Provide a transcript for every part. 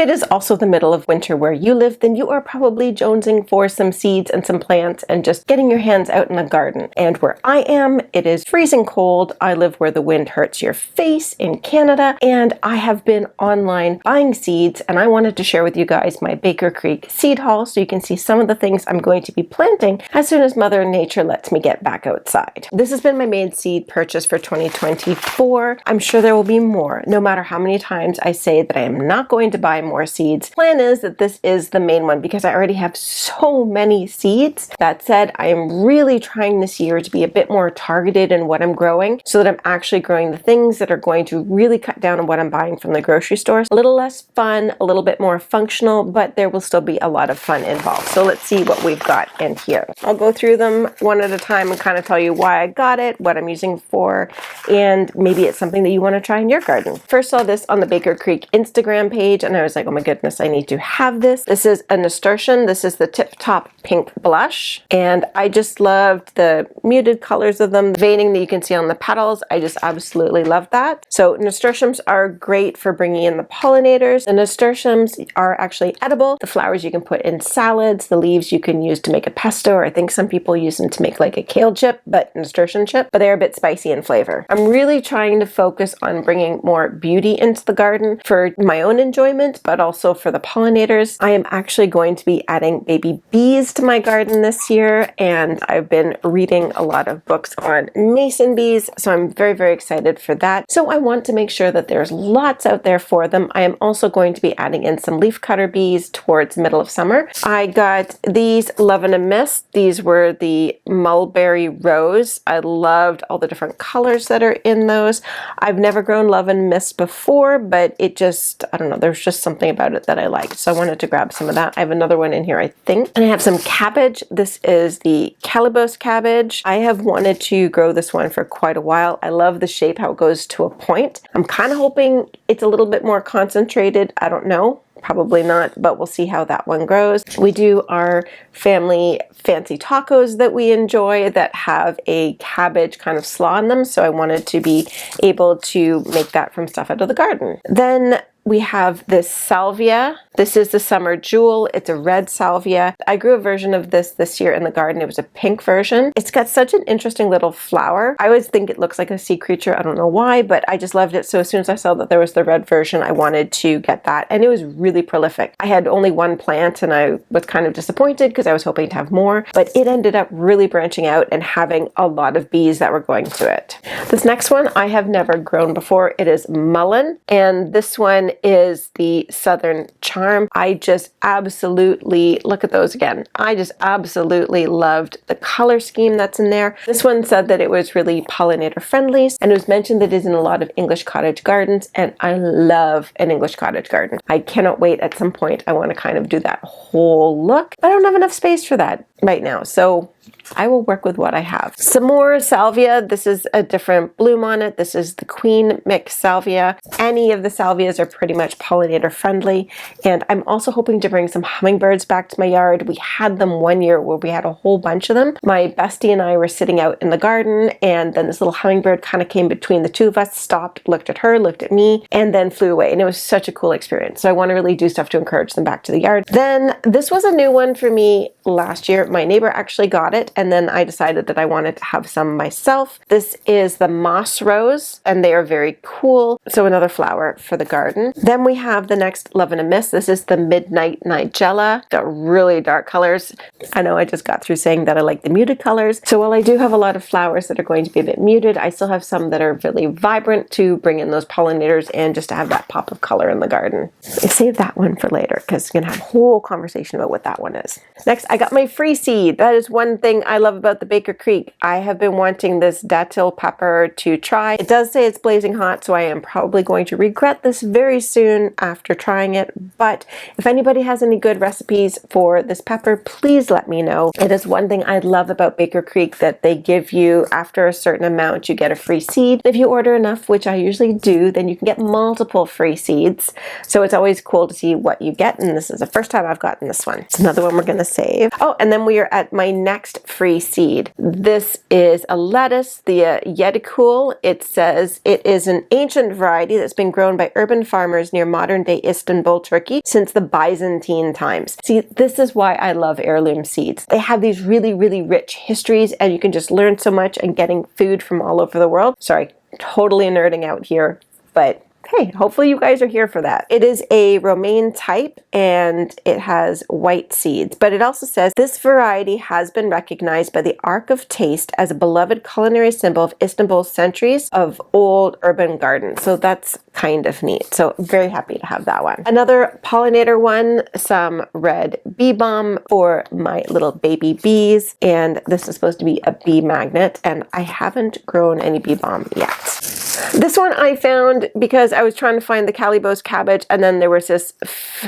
it is also the middle of winter where you live, then you are probably jonesing for some seeds and some plants and just getting your hands out in the garden. And where I am, it is freezing cold. I live where the wind hurts your face in Canada, and I have been online buying seeds, and I wanted to share with you guys my Baker Creek seed haul so you can see some of the things I'm going to be planting as soon as Mother Nature lets me get back outside. This has been my main seed purchase for 2024. I'm sure there will be more, no matter how many times I say that I am not going to buy more seeds. Plan is that this is the main one because I already have so many seeds. That said, I am really trying this year to be a bit more targeted in what I'm growing so that I'm actually growing the things that are going to really cut down on what I'm buying from the grocery stores. A little less fun, a little bit more functional, but there will still be a lot of fun involved. So let's see what we've got in here. I'll go through them one at a time and kind of tell you why I got it, what I'm using for, and maybe it's something that you want to try in your garden. First saw this on the Baker Creek Instagram page and I was like, oh my goodness, I need to have this. This is a nasturtium. This is the Tip Top Pink Blush, and I just loved the muted colors of them, the veining that you can see on the petals. I just absolutely love that. So nasturtiums are great for bringing in the pollinators. The nasturtiums are actually edible. The flowers you can put in salads. The leaves you can use to make a pesto, or I think some people use them to make like a kale chip, but nasturtium chip, but they're a bit spicy in flavor. I'm really trying to focus on bringing more beauty into the garden for my own enjoyment, but also for the pollinators. I am actually going to be adding baby bees to my garden this year, and I've been reading a lot of books on mason bees, so I'm very, very excited for that. So I want to make sure that there's lots out there for them. I am also going to be adding in some leafcutter bees towards middle of summer. I got these Love in a Mist. These were the mulberry rose. I loved all the different colors that are in those. I've never grown Love in a Mist before, but it just, I don't know, there's just something about it that I liked. So I wanted to grab some of that. I have another one in here, I think. And I have some cabbage. This is the Calabos cabbage. I have wanted to grow this one for quite a while. I love the shape, how it goes to a point. I'm kind of hoping it's a little bit more concentrated. I don't know. Probably not, but we'll see how that one grows. We do our family fancy tacos that we enjoy that have a cabbage kind of slaw in them, so I wanted to be able to make that from stuff out of the garden. Then we have this salvia. This is the summer jewel. It's a red salvia. I grew a version of this year in the garden. It was a pink version. It's got such an interesting little flower. I always think it looks like a sea creature. I don't know why, but I just loved it. So as soon as I saw that there was the red version, I wanted to get that. And it was really prolific. I had only one plant and I was kind of disappointed because I was hoping to have more, but it ended up really branching out and having a lot of bees that were going to it. This next one I have never grown before. It is mullein, and this one is the Southern Charm. I just absolutely, look at those again. I just absolutely loved the color scheme that's in there. This one said that it was really pollinator friendly, and it was mentioned that it is in a lot of English cottage gardens, and I love an English cottage garden. I cannot wait. At some point I want to kind of do that whole look. I don't have enough space for that right now, so I will work with what I have. Some more salvia. This is a different bloom on it. This is the Queen Mix salvia. Any of the salvias are pretty much pollinator friendly. And I'm also hoping to bring some hummingbirds back to my yard. We had them one year where we had a whole bunch of them. My bestie and I were sitting out in the garden, and then this little hummingbird kind of came between the two of us, stopped, looked at her, looked at me, and then flew away. And it was such a cool experience. So I want to really do stuff to encourage them back to the yard. Then this was a new one for me last year. My neighbor actually got it, and then I decided that I wanted to have some myself. This is the moss rose, and they are very cool. So another flower for the garden. Then we have the next Love in a Mist. This is the Midnight Nigella. They're really dark colors. I know I just got through saying that I like the muted colors. So while I do have a lot of flowers that are going to be a bit muted, I still have some that are really vibrant to bring in those pollinators and just to have that pop of color in the garden. I saved that one for later because we're going to have a whole conversation about what that one is. Next, I got my free seed. That is one thing I love about the Baker Creek. I have been wanting this datil pepper to try. It does say it's blazing hot, so I am probably going to regret this very soon after trying it, but if anybody has any good recipes for this pepper, please let me know. It is one thing I love about Baker Creek, that they give you, after a certain amount, you get a free seed. If you order enough, which I usually do, then you can get multiple free seeds. So it's always cool to see what you get, and this is the first time I've gotten this one. It's another one we're going to save. Oh, and then we are at my next free seed. This is a lettuce, the Yedikul. It says it is an ancient variety that's been grown by urban farmers near modern-day Istanbul, Turkey since the Byzantine times. See, this is why I love heirloom seeds. They have these really, really rich histories, and you can just learn so much and getting food from all over the world. Sorry, totally nerding out here, but hey, hopefully you guys are here for that. It is a romaine type and it has white seeds, but it also says this variety has been recognized by the Ark of Taste as a beloved culinary symbol of Istanbul's centuries of old urban gardens. So that's kind of neat. So I'm very happy to have that one. Another pollinator one, some red bee balm for my little baby bees. And this is supposed to be a bee magnet, and I haven't grown any bee balm yet. This one I found because I was trying to find the Calibos cabbage, and then there was this,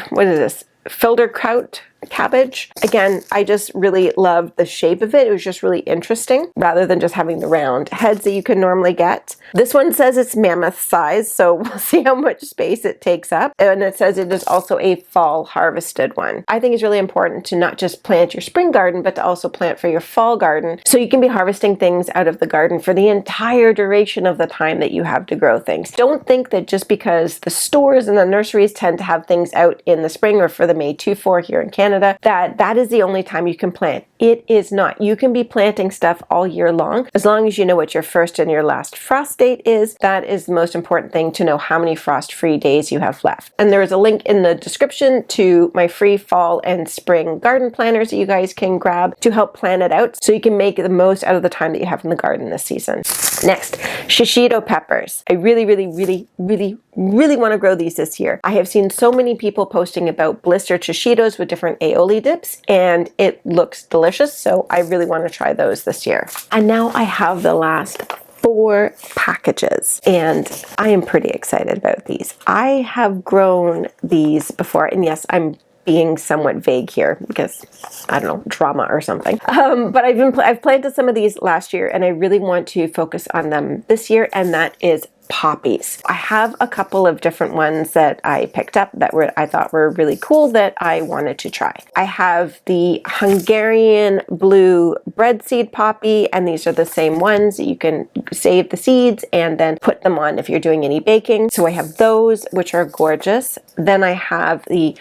what is this? Filderkraut cabbage. Again, I just really loved the shape of it. It was just really interesting rather than just having the round heads that you can normally get. This one says it's mammoth size, so we'll see how much space it takes up. And it says it is also a fall harvested one. I think it's really important to not just plant your spring garden, but to also plant for your fall garden, so you can be harvesting things out of the garden for the entire duration of the time that you have to grow things. Don't think that just because the stores and the nurseries tend to have things out in the spring or for the May 2-4 here in Canada, that is the only time you can plant. It is not. You can be planting stuff all year long, as long as you know what your first and your last frost date is. That is the most important thing, to know how many frost-free days you have left. And there is a link in the description to my free fall and spring garden planners that you guys can grab to help plan it out, so you can make the most out of the time that you have in the garden this season. Next, shishito peppers. I really want to grow these this year. I have seen so many people posting about blistered shishitos with different aioli dips, and it looks delicious, so I really want to try those this year. And now I have the last 4 packages, and I am pretty excited about these. I have grown these before, and yes, I'm being somewhat vague here because, I don't know, drama or something. But I've planted some of these last year, and I really want to focus on them this year, and that is poppies. I have a couple of different ones that I picked up that I thought were really cool that I wanted to try. I have the Hungarian blue breadseed poppy, and these are the same ones. You can save the seeds and then put them on if you're doing any baking. So I have those, which are gorgeous. Then I have the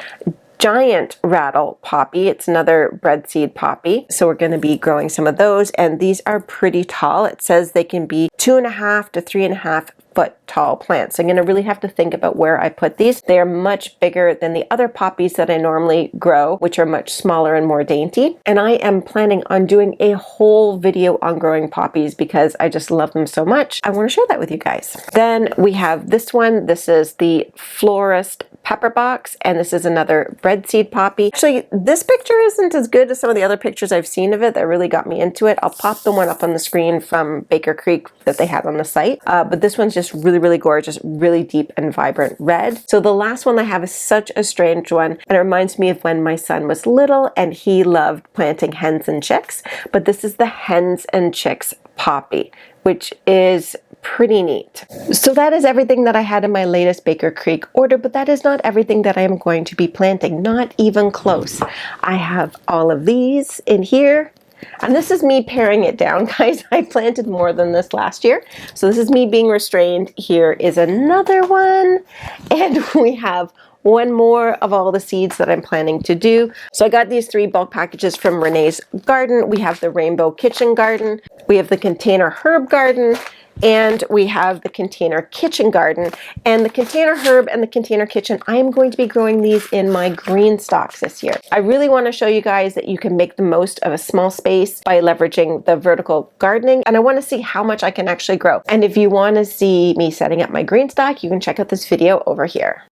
giant rattle poppy. It's another breadseed poppy. So we're going to be growing some of those, and these are pretty tall. It says they can be 2.5 to 3.5 foot tall plants. I'm going to really have to think about where I put these. They are much bigger than the other poppies that I normally grow, which are much smaller and more dainty. And I am planning on doing a whole video on growing poppies because I just love them so much. I want to share that with you guys. Then we have this one. This is the Florist Pepper Box, and this is another breadseed poppy. Actually, this picture isn't as good as some of the other pictures I've seen of it that really got me into it. I'll pop the one up on the screen from Baker Creek that they had on the site. But this one's just really gorgeous, really deep and vibrant red. So the last one I have is such a strange one, and it reminds me of when my son was little and he loved planting hens and chicks. But this is the hens and chicks poppy, which is pretty neat. So that is everything that I had in my latest Baker Creek order, but that is not everything that I am going to be planting, not even close. I have all of these in here, and this is me paring it down, guys. I planted more than this last year, so this is me being restrained. Here is another one, and we have one more of all the seeds that I'm planning to do. So I got these 3 bulk packages from Renee's Garden. We have the Rainbow Kitchen Garden, we have the Container Herb Garden, and we have the Container Kitchen Garden. And the Container Herb and the Container Kitchen, I am going to be growing these in my green stocks this year. I really want to show you guys that you can make the most of a small space by leveraging the vertical gardening, and I want to see how much I can actually grow. And if you want to see me setting up my green stock, you can check out this video over here.